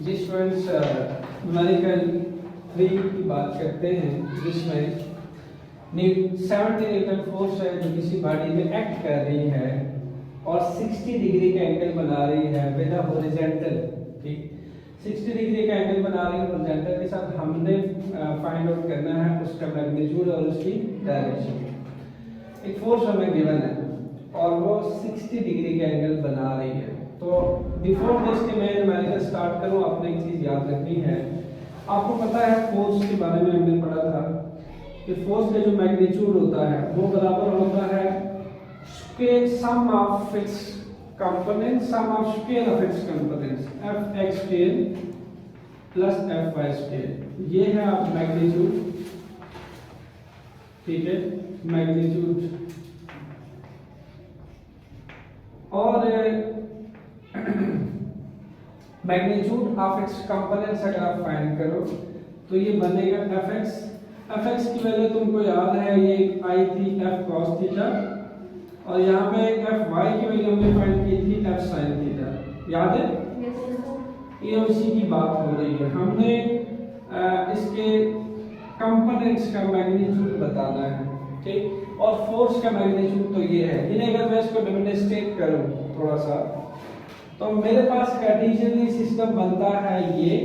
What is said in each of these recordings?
जी students, numerical 3 की बात करते हैं जिसमें 70 न्यूटन फोर्स है जो किसी बॉडी में एक्ट कर रही है और 60 डिग्री का एंगल बना रही है विद हॉरिजॉन्टल। ठीक, 60 डिग्री का एंगल बना रही है हॉरिजॉन्टल के साथ। हमने फाइंड आउट करना है उसका मैग्नीट्यूड और उसकी डायरेक्शन। एक फोर्स हमें गिवन है और वो 60 डिग्री का एंगल बना रही है। तो बिफोर दिस के मैं न्यूमेरिकल स्टार्ट करूं, आपने एक चीज याद रखनी है। आपको पता है फोर्स के बारे में हमने पढ़ा था कि फोर्स का जो मैग्नीट्यूड होता है वो बराबर होता है square sum of its component, sum of square of its components, fx square plus fy square. ये है आप मैग्नीट्यूड। ठीक है, मैग्नीट्यूड। और मैग्नीट्यूड ऑफ इट्स कंपोनेंट्स अगर आप फाइंड करो तो ये बनेगा fx। fx की वैल्यू तुमको याद है, ये आई थी f cos थीटा और यहाँ पे fy की वैल्यू हमने फाइंड की थी f sin थीटा। याद है? ये उसी की बात हो रही है। हमने इसके कंपोनेंट्स का मैग्नीट्यूड बताना है। ठीक, और फोर्स का मैग्नीट्यूड तो ये है। इन्हें अगर मैं इसको डेमोंस्ट्रेट करूं थोड़ा सा, तो मेरे पास कार्टेशियन सिस्टम बनता है ये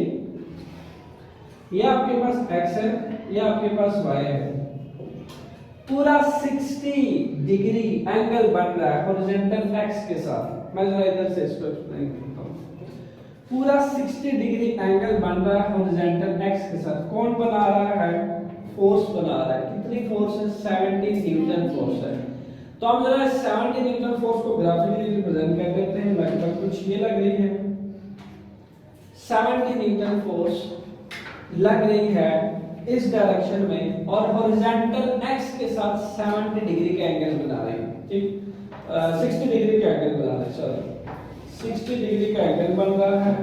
आपके पास x है, ये आपके पास y है। पूरा 60 डिग्री एंगल बन रहा है हॉरिजॉन्टल x के साथ। मैं जरा इधर से इसको एक्सप्लेन करता हूं। पूरा 60 डिग्री एंगल बन रहा है हॉरिजॉन्टल x के साथ। कौन बना रहा है? फोर्स बना रहा है। कितनी फोर्स है? 70 न्यूटन फोर्स है। तो हम जरा 70 न्यूटन फोर्स को ग्राफिकली रिप्रेजेंट कर देते हैं। लगभग कुछ ये लग रही है। 70 न्यूटन फोर्स लग रही है इस डायरेक्शन में और हॉरिजॉन्टल एक्स के साथ 70 डिग्री का एंगल बना रही है। ठीक, 60 डिग्री का एंगल बना रही है, सॉरी 60 डिग्री का एंगल बन रहा है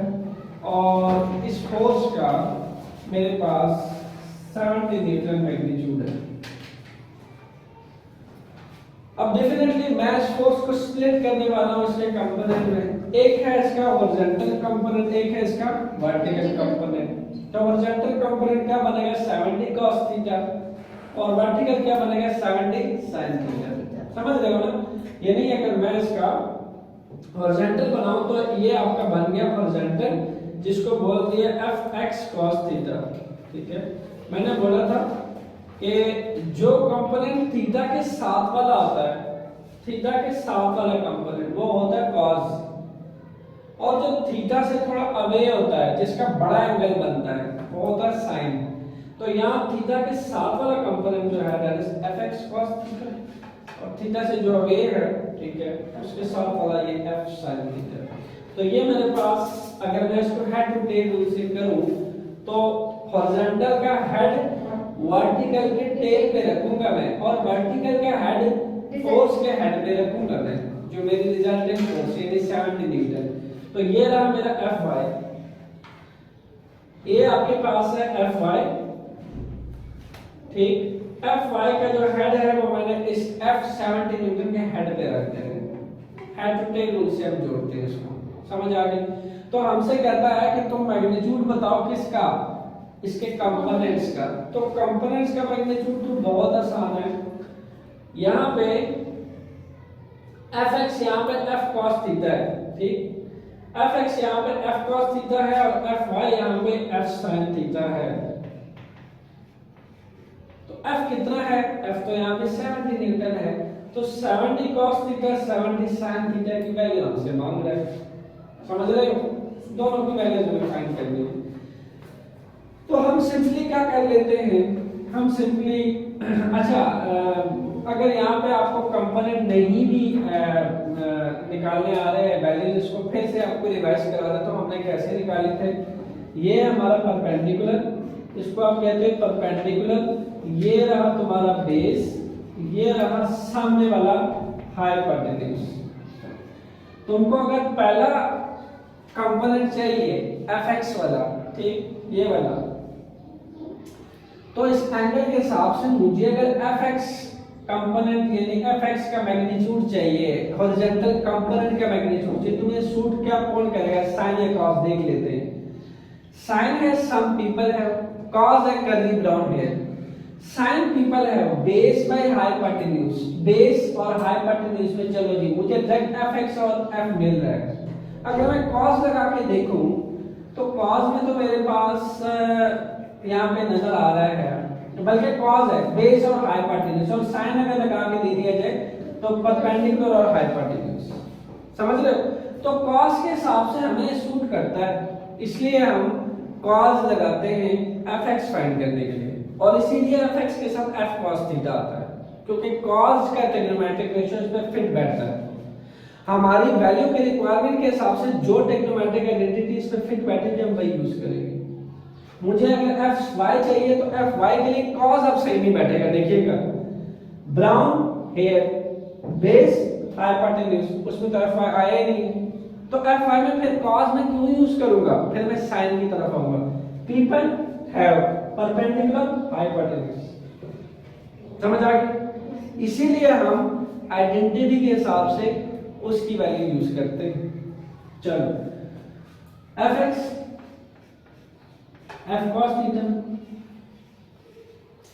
और इस फोर्स का मेरे पास 70 न्यूटन मैग्नीट्यूड है। अब डेफिनेटली मैं इस फोर्स को स्प्लिट करने वाला हूं इसके कंपोनेंट में। एक है इसका हॉरिजॉन्टल कंपोनेंट, एक है इसका वर्टिकल कंपोनेंट। तो हॉरिजॉन्टल कंपोनेंट क्या बनेगा? 70 cos थीटा और वर्टिकल क्या बनेगा? 70 sin थीटा। समझ रहे हो ना? यानी अगर मैं इसका हॉरिजॉन्टल बनाऊं तो ये आपका बन गया हॉरिजॉन्टल, जिसको बोल दिया fx cos थीटा। ठीक है, मैंने बोला था कि जो कंपोनेंट थीटा के साथ वाला होता है, थीटा के साथ वाला कंपोनेंट वो होता है cos, और जो थीटा से थोड़ा अवे होता है जिसका बड़ा एंगल बनता है वो होता है sin। तो यहाँ थीटा के साथ वाला कंपोनेंट जो है that is fx cos theta और थीटा से जो अवे है, ठीक है, उसके साथ वाला ये f sin थीटा। तो ये मेरे पास, अगर मैं इसको हेड टू टेल रूल से करूं तो हॉरिजॉन्टल का हेड वर्टिकल के टेल पे रखूंगा मैं और वर्टिकल का हेड फोर्स के हेड पे रखूंगा मैं, जो मेरी रिजल्टेंट फोर्स यानी 70 न्यूटन। तो ये रहा मेरा Fy, ये आपके पास है Fy। ठीक, Fy का जो हेड है वो मैंने इस F 70 न्यूटन के हेड पे रख दिया है। हेड टू टेल रूल से हम जोड़ते हैं इसको। समझ आ गई? तो हमसे कहता है कि तुम मैग्नीट्यूड बताओ किसका? इसके कंपोनेंट्स का। तो कंपोनेंट्स का मैग्नीट्यूड तो बहुत आसान है। यहाँ पे fx यहाँ पे f cos थीटा है। ठीक, fx यहाँ पे f cos थीटा है और fy यहाँ पे f sin थीटा है। तो f कितना है? f तो यहाँ पे 70 न्यूटन है। तो 70 cos थीटा 70 sin थीटा की वैल्यू हमसे मांग रहा है। समझ रहे हो? दोनों की वैल्यू हमें फाइंड करनी है। तो हम सिंपली क्या कर लेते हैं, हम सिंपली अच्छा, अगर यहाँ पे आपको कंपोनेंट नहीं भी निकालने आ रहे हैं वैल्यूज, इसको फिर से आपको रिवाइज करा देता हूँ। हमने कैसे निकाले थे? ये हमारा परपेंडिकुलर, इसको आप कहते हैं परपेंडिकुलर। ये रहा तुम्हारा बेस, ये रहा सामने वाला हाइपोटेन्यूज। तुमको अगर पहला कंपोनेंट चाहिए fx वाला, ठीक, ये वाला, तो इस एंगल के हिसाब से मुझे अगर fx कंपोनेंट यानी fx का मैग्नीट्यूड चाहिए, हॉरिजॉन्टल कंपोनेंट का मैग्नीट्यूड चाहिए, तो ये सूट क्या कौन करेगा? sin या cos देख लेते हैं। Sine has some people have cause a curly brown hair. Sine people have base by hypotenuse. Base और hypotenuse में चलो जी मुझे direct fx और f मिल रहा है। अगर मैं cos लगा के देखूं तो cos में तो मेरे पास यहाँ पे नजर आ रहा है, बल्कि cos है base और hypotenuse, और sin अगर लगा के दे दिया जाए तो perpendicular और hypotenuse। समझ रहे हो? तो cos के हिसाब से हमें सूट करता है, इसलिए हम cos लगाते हैं fx फाइंड करने के लिए, और इसीलिए fx के साथ f cos थीटा आता है, क्योंकि cos का ट्रिग्नोमेट्रिक रेशियो इसमें फिट बैठता है। हमारी वैल्यू के रिक्वायरमेंट के हिसाब से जो ट्रिग्नोमेट्रिक आइडेंटिटी इस पे फिट बैठेगी हम वही यूज करेंगे। मुझे अगर fy चाहिए तो fy के लिए cos अब सही नहीं बैठेगा। देखिएगा ब्राउन हेयर बेस हाइपोटेन्यूज, उसमें तो fy आया ही नहीं, तो fy में फिर cos में क्यों यूज करूंगा, फिर मैं sin की तरफ आऊंगा। पीपल हैव परपेंडिकुलर हाइपोटेन्यूज, समझ आ गई? इसीलिए हम आइडेंटिटी के हिसाब से उसकी वैल्यू यूज करते हैं। चलो fx f cos थीटा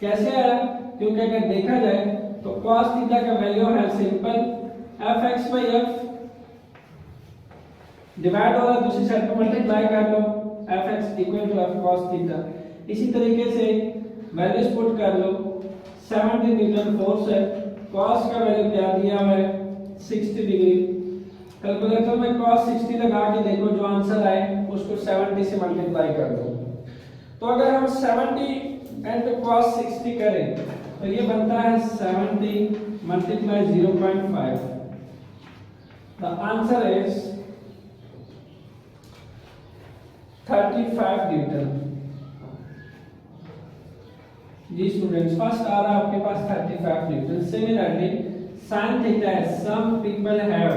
कैसे आया, क्योंकि अगर देखा जाए तो cos थीटा का वैल्यू है simple fx by f divide हो रहा है, दूसरी साइड पर मल्टीप्लाई कर लो, fx equal to f cos theta. इसी तरीके से वैल्यूज पुट कर लो, 70 न्यूटन फोर्स है, cos का वैल्यू क्या दिया हुआ है 60 डिग्री। कैलकुलेटर में cos 60 लगा के देखो, जो आंसर आए उसको 70 से मल्टीप्लाई कर दो। तो अगर हम 70 एंड cos 60 करें तो ये बनता है 70 multiply 0.5, the answer is 35 newton. जी स्टूडेंट्स, फर्स्ट आ रहा है आपके पास 35 न्यूटन। सिमिलरली sin थीटा है, सम पीपल हैव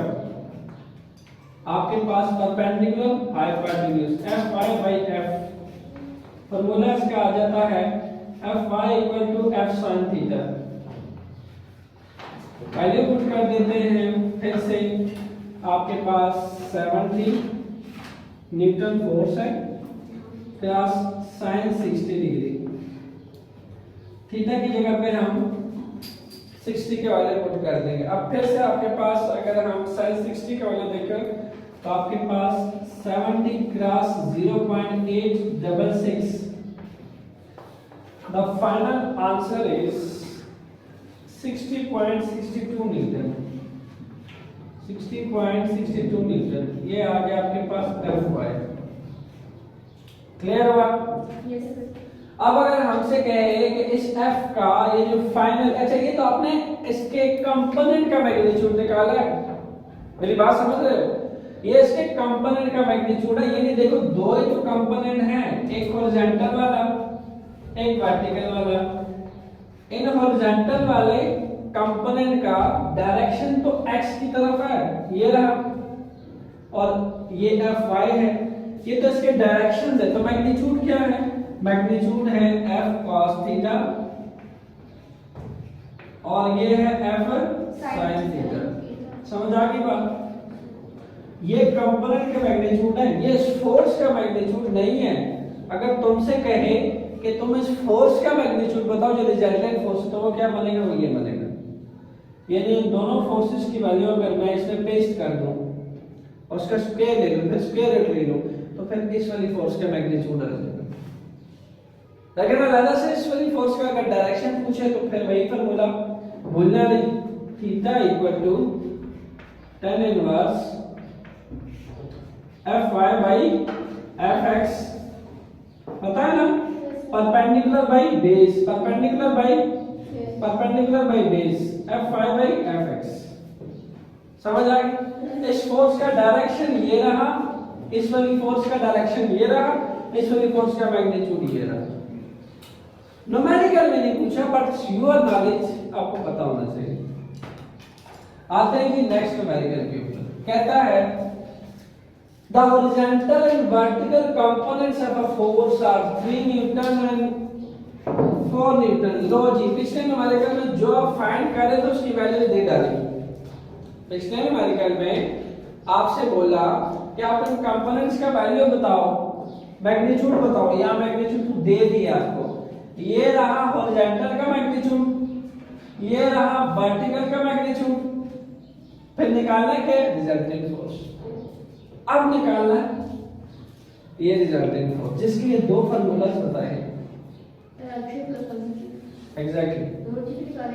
आपके पास perpendicular hypotenuse fy by f, formula इसका आ जाता है fy equal to f sin theta. Value put कर देते हैं फिर से, आपके पास 70 न्यूटन फोर्स है प्लस sin 60 डिग्री। थीटा की जगह पे हम 60 के वैल्यू पुट कर देंगे। अब फिर से आपके पास अगर हम sin 60 का वैल्यू देखें तो आपके पास 70 cross 0.866, the final answer is 60.62 Newton. 60.62 Newton ये आ गया आपके पास fy। क्लियर हुआ? Yes sir. अब अगर हमसे कहे कि इस f का ये जो फाइनल, अच्छा ये तो आपने इसके कंपोनेंट का मैग्नीट्यूड निकाला है, मेरी बात समझ रहे हो? ये इसके कंपोनेंट का मैग्नीट्यूड है, ये नहीं देखो दो ही तो कंपोनेंट हैं, एक हॉरिजॉन्टल वाला एक वर्टिकल वाला। इन हॉरिजॉन्टल वाले कंपोनेंट का डायरेक्शन तो x की तरफ है, ये रहा, और ये fy है, ये तो इसके डायरेक्शन है। तो मैग्नीट्यूड क्या है? मैग्नीट्यूड है f cos थीटा और ये है f sin थीटा। समझ आ गई बात? ये कंपोनेंट का मैग्नीट्यूड है, ये इस फोर्स का मैग्नीट्यूड नहीं है। अगर तुमसे कहे कि तुम इस फोर्स का मैग्नीट्यूड बताओ जो रिजल्टेंट फोर्स, तो वो क्या बनेगा? वो ये बनेगा। यानी इन दोनों फोर्सेस की वैल्यू अगर मैं इसमें पेस्ट कर दूं और उसका स्क्वायर ले लूं, फिर स्क्वायर रूट ले लूं, तो फिर इस वाली फोर्स का मैग्नीट्यूड आ जाएगा। लेकिन अलग से इस वाली फोर्स का अगर डायरेक्शन पूछे तो फिर वही फार्मूला भूलना नहीं, theta equal to tan inverse fy by fx, पता है ना? Perpendicular by base, perpendicular by base, fy by fx। समझ आ गई? इस फोर्स का डायरेक्शन ये रहा, इस वाली फोर्स का डायरेक्शन ये रहा, इस वाली फोर्स का मैग्नीट्यूड ये रहा। न्यूमेरिकल में नहीं पूछा, बट योर नॉलेज आपको पता होना चाहिए। आते हैं कि नेक्स्ट न्यूमेरिकल के ऊपर। कहता है the horizontal and vertical components of a force are 3 newton and 4 newton. लो जी, पिछले न्यूमेरिकल में जो आप फाइंड कर रहे थे उसकी वैल्यू दे डाली। पिछले न्यूमेरिकल में आपसे बोला कि आप इन कंपोनेंट्स का वैल्यू बताओ, मैग्नीट्यूड बताओ, यहाँ मैग्नीट्यूड तो दे दिया आपको, ये रहा हॉरिजॉन्टल का मैग्नीट्यूड, ये रहा वर्टिकल का मैग्नीट्यूड, फिर निकालना क्या, रिजल्टेंट फोर्स। अब निकालना ये रिजल्टेंट फोर्स, जिसके लिए दो फार्मूलास बताए हैं। एग्जैक्टली,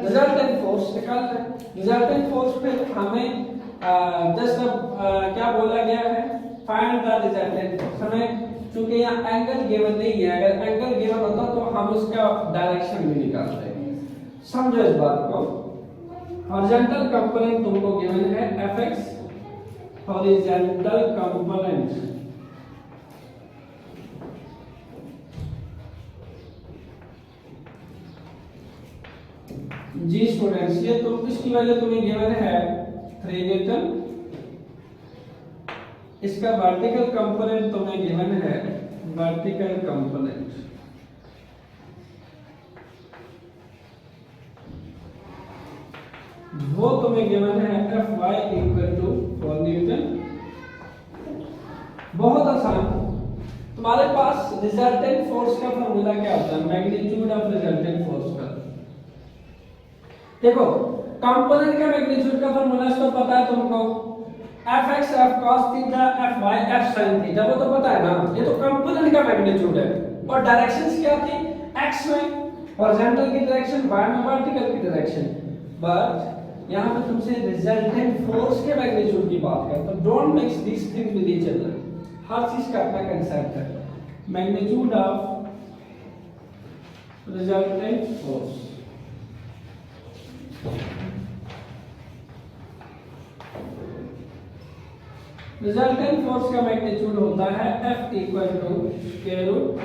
रिजल्टेंट फोर्स निकालना है। रिजल्टेंट फोर्स पे हमें जस्ट क्या बोला गया है, फाइंड द रिजल्टेंट फोर्स। हमें चूंकि यहाँ एंगल गिवन नहीं है, अगर एंगल गिवन होता तो हम उसका डायरेक्शन भी निकालते हैं। समझो इस बात को, हॉरिजॉन्टल कंपोनेंट तुमको गिवन है fx, हॉरिजॉन्टल कंपोनेंट जी स्टूडेंट्स, ये तो इसकी वैल्यू तुम्हें गिवन है 3 न्यूटन, इसका वर्टिकल कंपोनेंट तुम्हें गिवन है, वर्टिकल कंपोनेंट वो तुम्हें गिवन है Fy इक्वल टू 4 न्यूटन। बहुत आसान, तुम्हारे पास रिजल्टेंट फोर्स का फॉर्मूला क्या होता है, मैग्नीट्यूड ऑफ रिजल्टेंट फोर्स का। देखो कंपोनेंट का मैग्नीट्यूड का फॉर्मूला तो पता है तुमको, fx f cos theta fy f sin theta, वो तो पता है ना। ये तो कंपोनेंट का मैग्नीट्यूड है, और डायरेक्शंस क्या थी, x में हॉरिजॉन्टल की डायरेक्शन, y में वर्टिकल की डायरेक्शन। बट यहाँ पे तुमसे रिजल्टेंट फोर्स के मैग्नीट्यूड की बात करता हूं, don't mix this thing with each other. हर चीज का अपना कंसेप्ट है। Magnitude of resultant force, resultant force का मैग्नीट्यूड होता है F equal to square root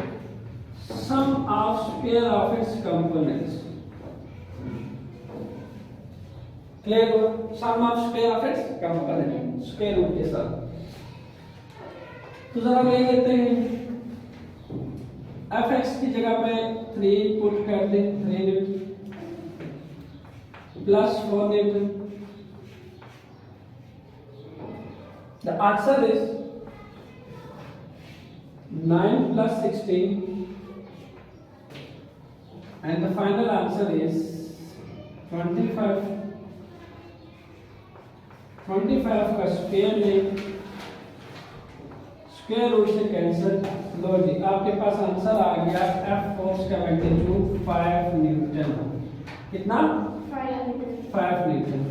sum of square of its components. Clear हुआ, sum of square of its component square root के साथ। तो जरा ले लेते हैं, fx की जगह पे 3 पुट कर दे, 3 Newton plus 4 Newton. The answer is 9 plus 16 and the final answer is 25. 25 का स्क्वायर में स्क्वायर रूट से कैंसिल। लो जी, आपके पास आंसर आ गया, F फोर्स का मैग्नीट्यूड 5 न्यूटन। कितना, 5 न्यूटन।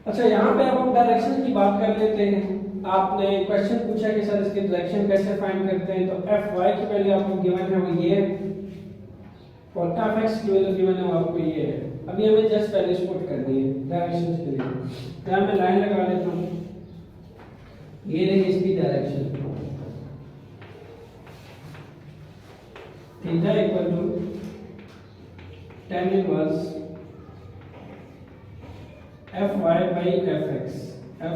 अच्छा, यहाँ पे अब हम डायरेक्शन की बात कर लेते हैं। आपने क्वेश्चन पूछा कि सर इसकी डायरेक्शन कैसे फाइंड करते हैं, तो Fy की वैल्यू आपको गिवन है वो ये है, और Fx की वैल्यू गिवन है वो आपको ये है। अभी हमें जस्ट वैल्यूज पुट करनी है डायरेक्शंस के लिए। यहाँ मैं लाइन लगा लेता हूँ, ये रही इसकी direction, theta equal to tan inverse Fy by Fx,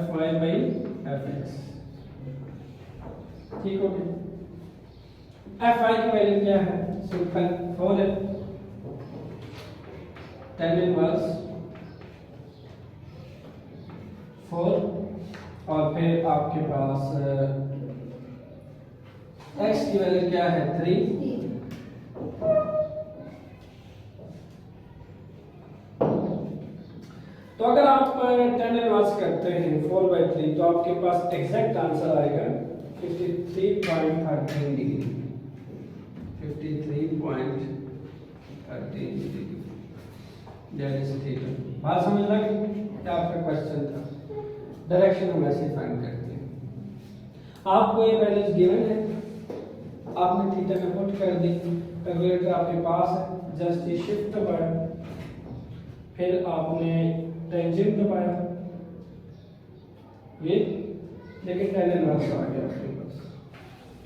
Fy by Fx। ठीक हो गया। Fy की वैल्यू क्या है, सिंपल 4 है, tan इनवर्स 4, और फिर आपके पास x की वैल्यू क्या है, 3। तो अगर आप tan इनवर्स करते हैं 4/3, तो आपके पास एग्जैक्ट आंसर आएगा 53.13 degree, 53.13 degree. That is theta. बात समझ लगी क्या आपका क्वेश्चन था? डायरेक्शन हम ऐसे फाइंड करते हैं। आपको ये वैल्यूज गिवन है, आपने थीटा में पुट कर दी, कैलकुलेटर आपके पास है, जस्ट ये शिफ्ट दबाया, फिर आपने टेंजेंट दबाया, ये लेकिन tan इनवर्स आ गया आपके पास।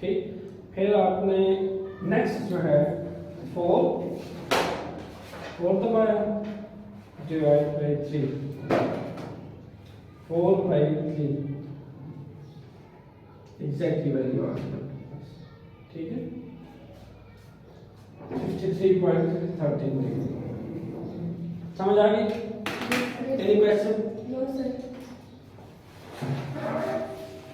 ठीक, फिर आपने नेक्स्ट जो है 4 दबाया, डिवाइड बाई 3, 4/3 एग्जैक्टली वैल्यू आ गई। ठीक है, 53.13 डिग्री। समझ आ गई? Any question? No sir.